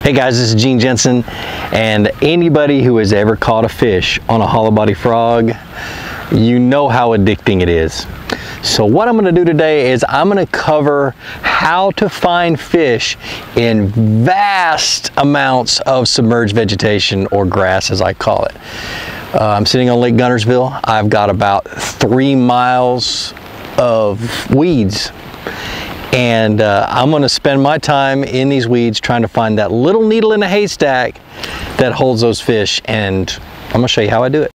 Hey guys, this is Gene Jensen, and anybody who has ever caught a fish on a hollow body frog, you know how addicting it is. So what I'm going to do today is I'm going to cover how to find fish in vast amounts of submerged vegetation, or grass as I call it. I'm sitting on Lake Guntersville. I've got about 3 miles of weeds. And I'm going to spend my time in these weeds trying to find that little needle in a haystack that holds those fish, and I'm going to show you how I do it.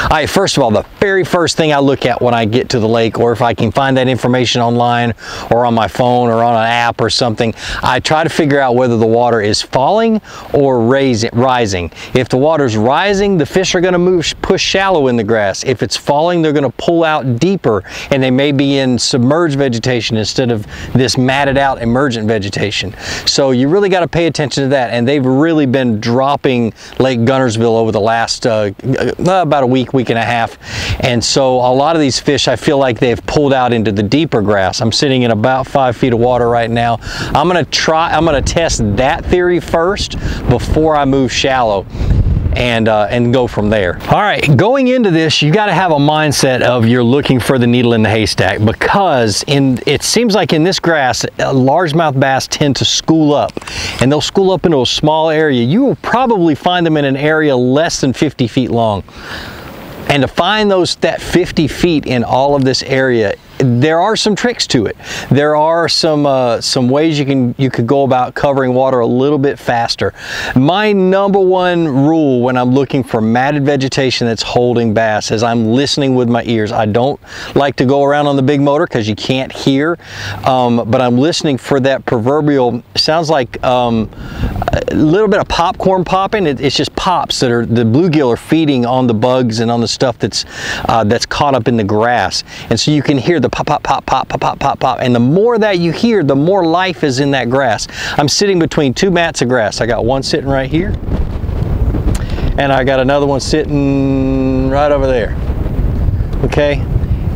All right, first of all, the very first thing I look at when I get to the lake, or if I can find that information online or on my phone or on an app or something, I try to figure out whether the water is falling or rising. If the water's rising, the fish are going to push shallow in the grass. If it's falling, they're going to pull out deeper, and they may be in submerged vegetation instead of this matted out emergent vegetation. So you really got to pay attention to that, and they've really been dropping Lake Guntersville over the last about a week and a half, and so a lot of these fish, I feel like they've pulled out into the deeper grass. I'm sitting in about 5 feet of water right now. I'm going to test that theory first before I move shallow and go from there. All right, going into this, you got to have a mindset of you're looking for the needle in the haystack, because it seems like in this grass, largemouth bass tend to school up, and they'll school up into a small area. You will probably find them in an area less than 50 feet long. And to find that 50 feet in all of this area, there are some tricks to it. There are some ways you could go about covering water a little bit faster. My number one rule when I'm looking for matted vegetation that's holding bass is I'm listening with my ears. I don't like to go around on the big motor because you can't hear, but I'm listening for that proverbial, sounds like a little bit of popcorn popping. It's just pops that are, the bluegill are feeding on the bugs and on the stuff that's caught up in the grass. And so you can hear the pop, pop, pop, pop, pop, pop, pop, pop. And the more that you hear, the more life is in that grass. I'm sitting between 2 mats of grass. I got one sitting right here, and I got another one sitting right over there. Okay?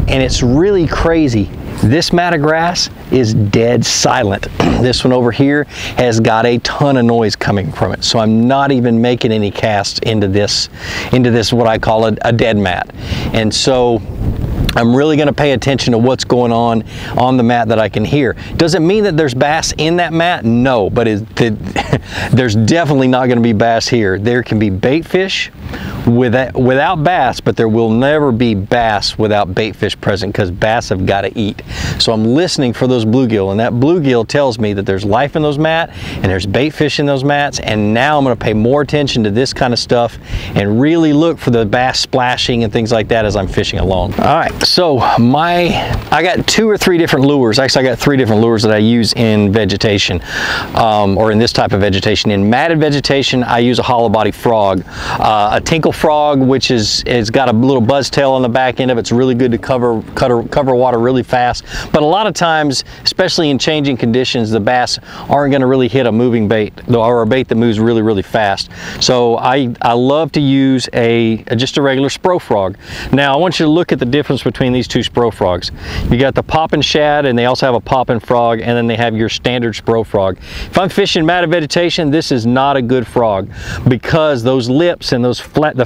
And it's really crazy. This mat of grass is dead silent. This one over here has got a ton of noise coming from it. So I'm not even making any casts into this what I call a dead mat. And so I'm really going to pay attention to what's going on the mat that I can hear. Does it mean that there's bass in that mat? No, but there's definitely not going to be bass here. There can be bait fish without bass, but there will never be bass without bait fish present, because bass have got to eat. So I'm listening for those bluegill, and that bluegill tells me that there's life in those mats and there's bait fish in those mats. And now I'm going to pay more attention to this kind of stuff and really look for the bass splashing and things like that as I'm fishing along. All right, so I got 2 or 3 different lures. Actually, I got 3 different lures that I use in vegetation, or in this type of vegetation. In matted vegetation, I use a hollow body frog, a tinkle frog, which has got a little buzz tail on the back end of it. It's really good to cover water really fast. But a lot of times, especially in changing conditions, the bass aren't going to really hit a moving bait, or a bait that moves really, really fast. So I love to use just a regular spro frog. Now I want you to look at the difference between these 2 spro frogs. You got the poppin' shad, and they also have a poppin' frog, and then they have your standard spro frog. If I'm fishing matted vegetation, this is not a good frog, because those lips and the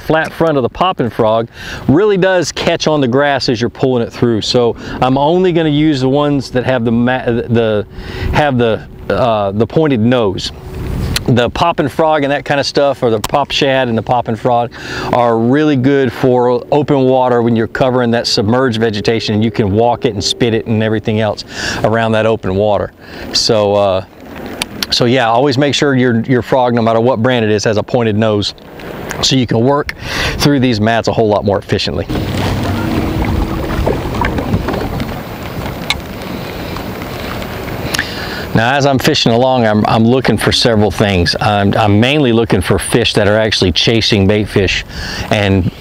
flat front of the poppin' frog really does catch on the grass as you're pulling it through. So I'm only going to use the ones that have the pointed nose. The poppin' frog and that kind of stuff, or the pop shad and the poppin' frog, are really good for open water when you're covering that submerged vegetation, and you can walk it and spit it and everything else around that open water. So yeah, always make sure your frog, no matter what brand it is, has a pointed nose, so you can work through these mats a whole lot more efficiently. Now, as I'm fishing along, I'm looking for several things. I'm mainly looking for fish that are actually chasing bait fish and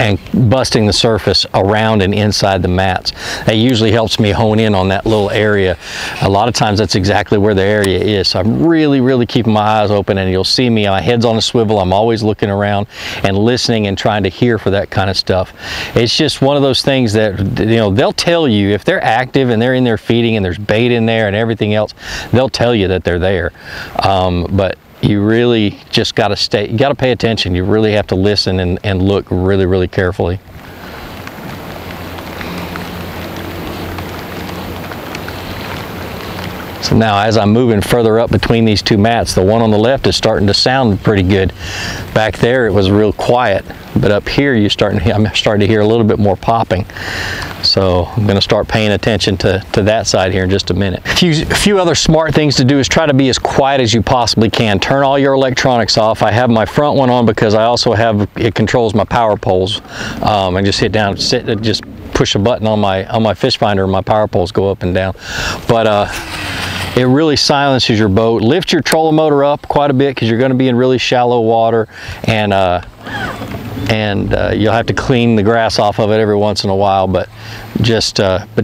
busting the surface around and inside the mats. That usually helps me hone in on that little area. A lot of times that's exactly where the area is. So I'm really keeping my eyes open, and you'll see me, my head's on a swivel. I'm always looking around and listening and trying to hear for that kind of stuff. It's just one of those things that, you know, they'll tell you if they're active and they're in there feeding and there's bait in there and everything else, they'll tell you that they're there. But you really just got to you got to pay attention. You really have to listen and look really carefully. So now, as I'm moving further up between these two mats, the one on the left is starting to sound pretty good. Back there it was real quiet, but up here I'm starting to hear a little bit more popping. So I'm going to start paying attention to that side here in just a minute. A few other smart things to do is try to be as quiet as you possibly can. Turn all your electronics off. I have my front one on because I also have, it controls my power poles. I just hit down, just push a button on my fish finder and my power poles go up and down. But it really silences your boat. Lift your trolling motor up quite a bit because you're going to be in really shallow water, and you'll have to clean the grass off of it every once in a while, but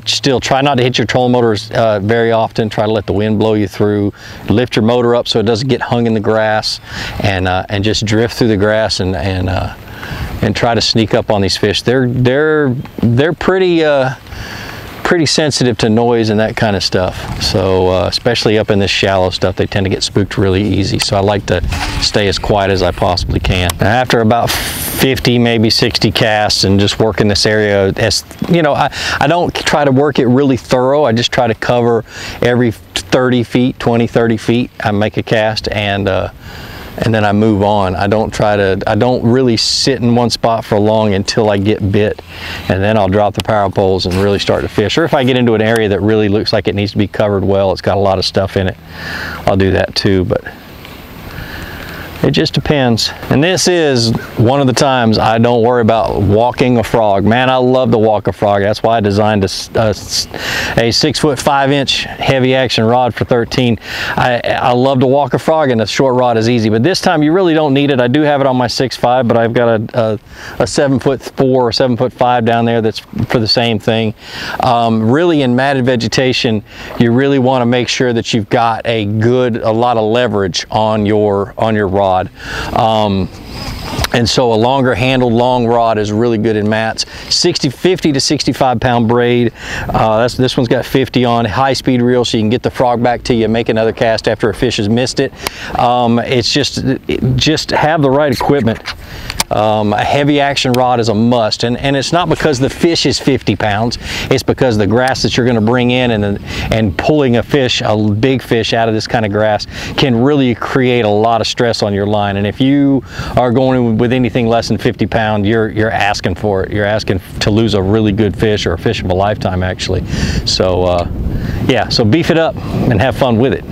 still try not to hit your trolling motors very often. Try to let the wind blow you through. Lift your motor up so it doesn't get hung in the grass, and just drift through the grass and try to sneak up on these fish. They're pretty sensitive to noise and that kind of stuff. So especially up in this shallow stuff, they tend to get spooked really easy. So I like to stay as quiet as I possibly can. Now, after about 50, maybe 60 casts and just working this area, as you know, I don't try to work it really thorough. I just try to cover every 30 feet, 20, 30 feet. I make a cast and then I move on. I don't really sit in one spot for long until I get bit, and then I'll drop the power poles and really start to fish. Or if I get into an area that really looks like it needs to be covered well, it's got a lot of stuff in it, I'll do that too, but it just depends. And this is one of the times I don't worry about walking a frog. Man, I love to walk a frog. That's why I designed a 6'5" heavy action rod for 13. I love to walk a frog, and a short rod is easy. But this time you really don't need it. I do have it on my 6'5", but I've got a 7'4" or 7'5" down there that's for the same thing. Really, in matted vegetation, you really want to make sure that you've got a lot of leverage on your rod. And so a longer handled long rod is really good in mats. 50 to 65 pound braid. This one's got 50 on. High speed reel, so you can get the frog back to you, make another cast after a fish has missed it. It's just have the right equipment. A heavy action rod is a must, and it's not because the fish is 50 pounds. It's because the grass that you're going to bring in and pulling a big fish out of this kind of grass can really create a lot of stress on your line. And if you are going with anything less than 50 pound, you're asking for it. You're asking to lose a really good fish, or a fish of a lifetime, actually. So yeah, so beef it up and have fun with it.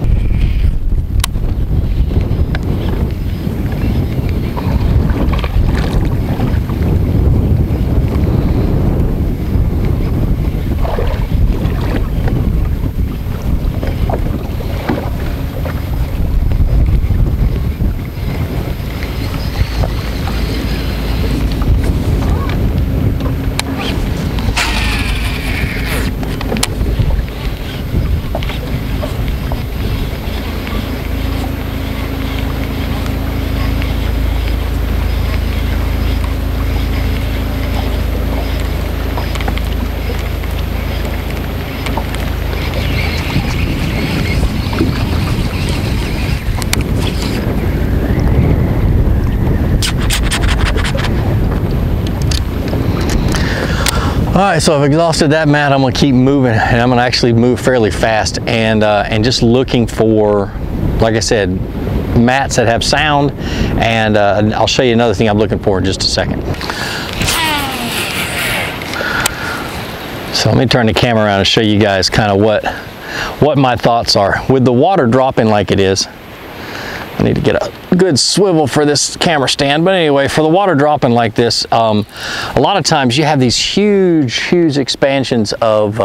All right, so I've exhausted that mat. I'm gonna keep moving, and I'm gonna actually move fairly fast, and just looking for, like I said, mats that have sound, and I'll show you another thing I'm looking for in just a second. So let me turn the camera around and show you guys kind of what my thoughts are. With the water dropping like it is, I need to get a good swivel for this camera stand. But anyway, for the water dropping like this, a lot of times you have these huge expansions of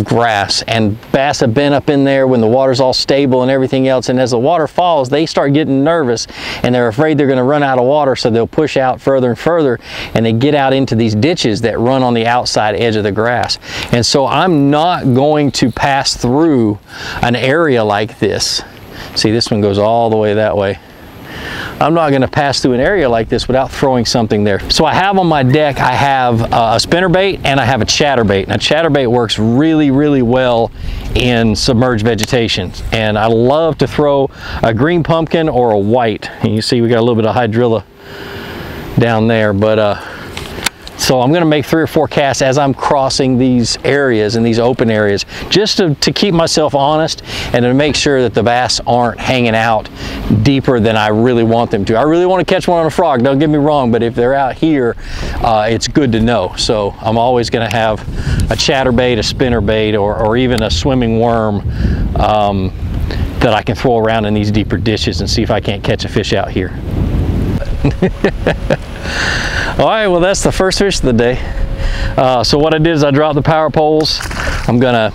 grass, and bass have been up in there when the water's all stable and everything else, and as the water falls, they start getting nervous and they're afraid they're going to run out of water, so they'll push out further and further, and they get out into these ditches that run on the outside edge of the grass. And so I'm not going to pass through an area like this. See, this one goes all the way that way. I'm not going to pass through an area like this without throwing something there. So I have on my deck, I have a spinnerbait and I have a chatterbait. Now, chatterbait works really well in submerged vegetation, and I love to throw a green pumpkin or a white. And you see we got a little bit of hydrilla down there, but so I'm going to make 3 or 4 casts as I'm crossing these areas and these open areas, just to keep myself honest and to make sure that the bass aren't hanging out deeper than I really want them to. I really want to catch one on a frog, don't get me wrong, but if they're out here, it's good to know. So I'm always going to have a chatterbait, a spinnerbait, or even a swimming worm that I can throw around in these deeper ditches and see if I can't catch a fish out here. All right, well, that's the first fish of the day. So what I did is I dropped the power poles. I'm gonna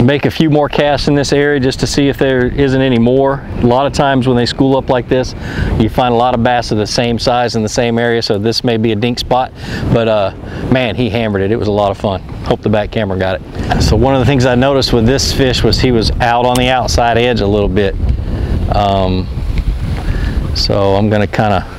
make a few more casts in this area just to see if there isn't any more. A lot of times when they school up like this, you find a lot of bass of the same size in the same area, so this may be a dink spot, but man, he hammered it. It was a lot of fun. Hope the back camera got it. So one of the things I noticed with this fish was he was out on the outside edge a little bit. So I'm gonna kind of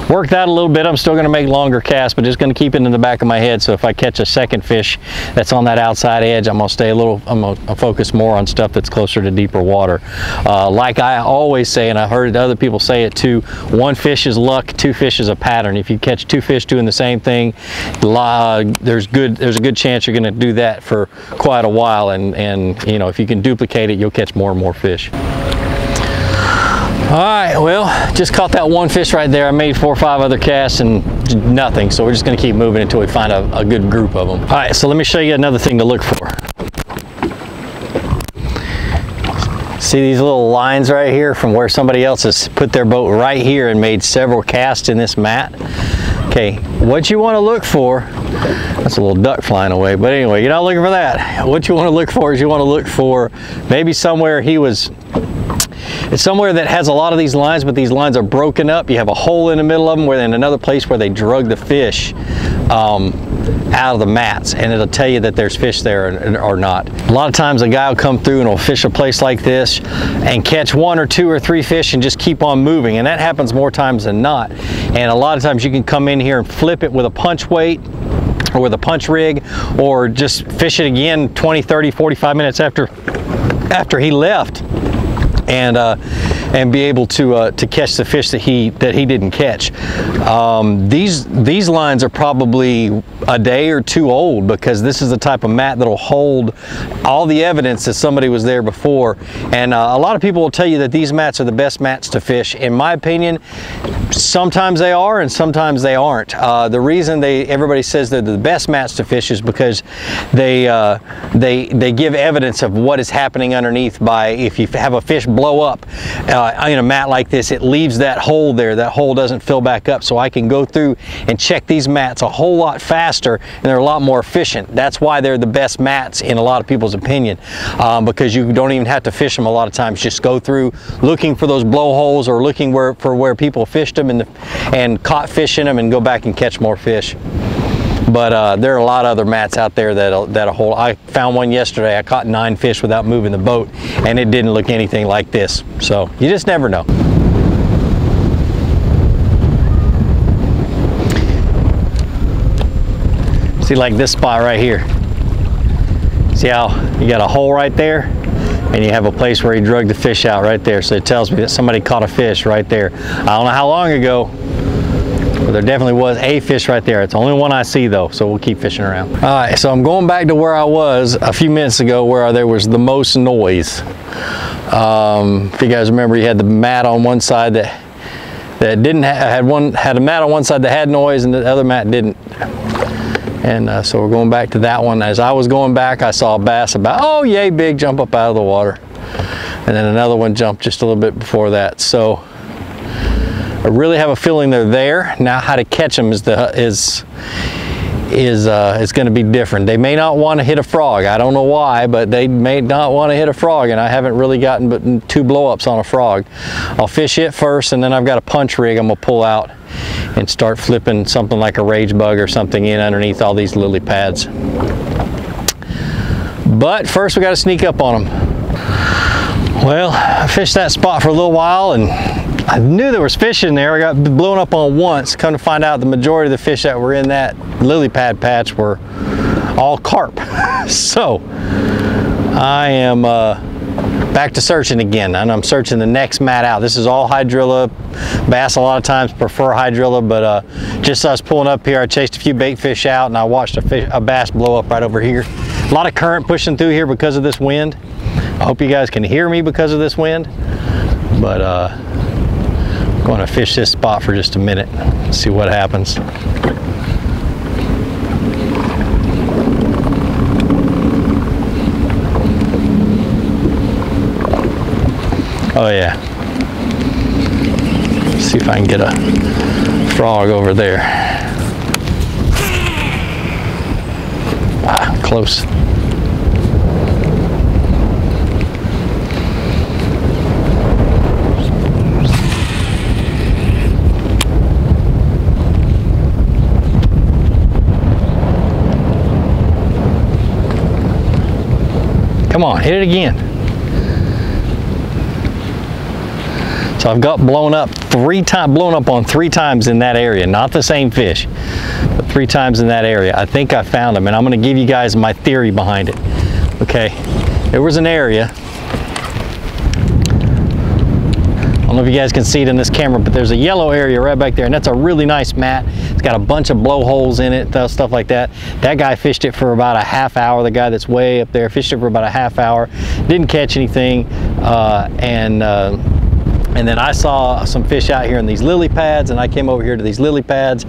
work that a little bit. I'm still going to make longer casts, but just going to keep it in the back of my head. So if I catch a second fish that's on that outside edge, I'm going to stay I'm going to focus more on stuff that's closer to deeper water. Like I always say, and I heard other people say it too, 1 fish is luck, 2 fish is a pattern. If you catch 2 fish doing the same thing, there's a good chance you're going to do that for quite a while, and you know, if you can duplicate it, you'll catch more and more fish. All right, well, just caught that 1 fish right there. I made 4 or 5 other casts and nothing, so we're just gonna keep moving until we find a good group of them. All right, so let me show you another thing to look for. See these little lines right here from where somebody else has put their boat right here and made several casts in this mat? Okay, what you want to look for, that's a little duck flying away, but anyway, you're not looking for that. What you want to look for is you want to look for maybe somewhere it's somewhere that has a lot of these lines, but these lines are broken up. You have a hole in the middle of them, where in another place where they drug the fish out of the mats, and it'll tell you that there's fish there or not. A lot of times a guy will come through and will fish a place like this and catch 1 or 2 or 3 fish and just keep on moving, and that happens more times than not. And a lot of times you can come in here and flip it with a punch weight or with a punch rig, or just fish it again 20, 30, 45 minutes after he left, and be able to catch the fish that he didn't catch. These lines are probably a day or 2 old, because this is the type of mat that'll hold all the evidence that somebody was there before. And a lot of people will tell you that these mats are the best mats to fish. In my opinion, sometimes they are and sometimes they aren't. The reason everybody says they're the best mats to fish is because they give evidence of what is happening underneath. By if you have a fish blow up in a mat like this, it leaves that hole there. That hole doesn't fill back up, so I can go through and check these mats a whole lot faster, and they're a lot more efficient. That's why they're the best mats in a lot of people's opinion, because you don't even have to fish them a lot of times. Just go through looking for those blowholes, or looking for where people fished them and caught fish in them, and go back and catch more fish. But there are a lot of other mats out there that'll hold. I found one yesterday. I caught 9 fish without moving the boat, and it didn't look anything like this. So you just never know. See, like this spot right here. See how you got a hole right there, and you have a place where he drug the fish out right there. So it tells me that somebody caught a fish right there. I don't know how long ago, but there definitely was a fish right there. It's the only one I see though, so we'll keep fishing around. All right, so I'm going back to where I was a few minutes ago, where there was the most noise. If you guys remember, you had the mat on one side that didn't had a mat on one side that had noise, and the other mat didn't. And so we're going back to that one. As I was going back, I saw a bass about, oh yay big, jump up out of the water. and then another one jumped just a little bit before that. So I really have a feeling they're there. Now how to catch them is going to be different. They may not want to hit a frog. I don't know why, but they may not want to hit a frog, and I haven't really gotten but 2 blow-ups on a frog. I'll fish it first, and then I've got a punch rig I'm going to pull out and start flipping something like a rage bug or something in underneath all these lily pads. But first we got to sneak up on them. Well, I fished that spot for a little while, and I knew there was fish in there. I got blown up on once. Come to find out, the majority of the fish that were in that lily pad patch were all carp. So I am back to searching again, and I'm searching the next mat out. This is all hydrilla. Bass a lot of times prefer hydrilla, but just as I was pulling up here, I chased a few bait fish out, and I watched a bass blow up right over here. A lot of current pushing through here because of this wind. I hope you guys can hear me because of this wind, but I'm going to fish this spot for just a minute, see what happens. Oh yeah. See if I can get a frog over there. Ah, close. Come on, hit it again. So I've got blown up on 3 times in that area, not the same fish, but 3 times in that area. I think I found them, and I'm going to give you guys my theory behind it. Okay, there was an area. I don't know if you guys can see it in this camera, but there's a yellow area right back there, and that's a really nice mat. It's got a bunch of blowholes in it, stuff like that. That guy fished it for about a half hour. The guy that's way up there fished it for about a half hour, didn't catch anything, and then I saw some fish out here in these lily pads, and I came over here to these lily pads,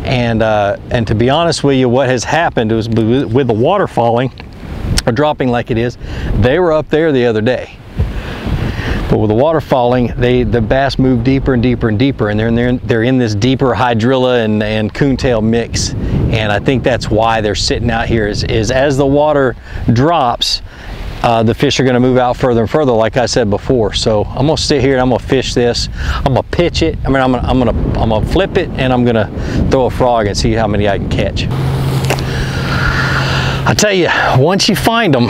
and to be honest with you, what has happened is with the water falling or dropping like it is, they were up there the other day. But with the water falling, the bass move deeper and deeper and deeper, and they're in this deeper hydrilla and coontail mix. And I think that's why they're sitting out here. Is as the water drops, the fish are going to move out further and further, like I said before. So I'm going to sit here and I'm going to fish this. I'm going to pitch it. I mean, I'm going to flip it, and I'm going to throw a frog and see how many I can catch. I tell you, once you find them,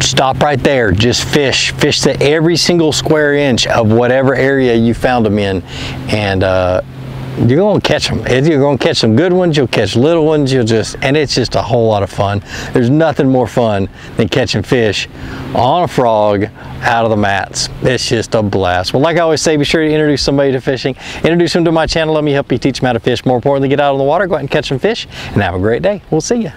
stop right there. Just fish to every single square inch of whatever area you found them in, and you're going to catch them. You're going to catch some good ones, you'll catch little ones, and it's just a whole lot of fun. There's nothing more fun than catching fish on a frog out of the mats. It's just a blast. Well, like I always say, be sure to introduce somebody to fishing. Introduce them to my channel. Let me help you teach them how to fish. More importantly, get out on the water, go out and catch some fish, and have a great day. We'll see you.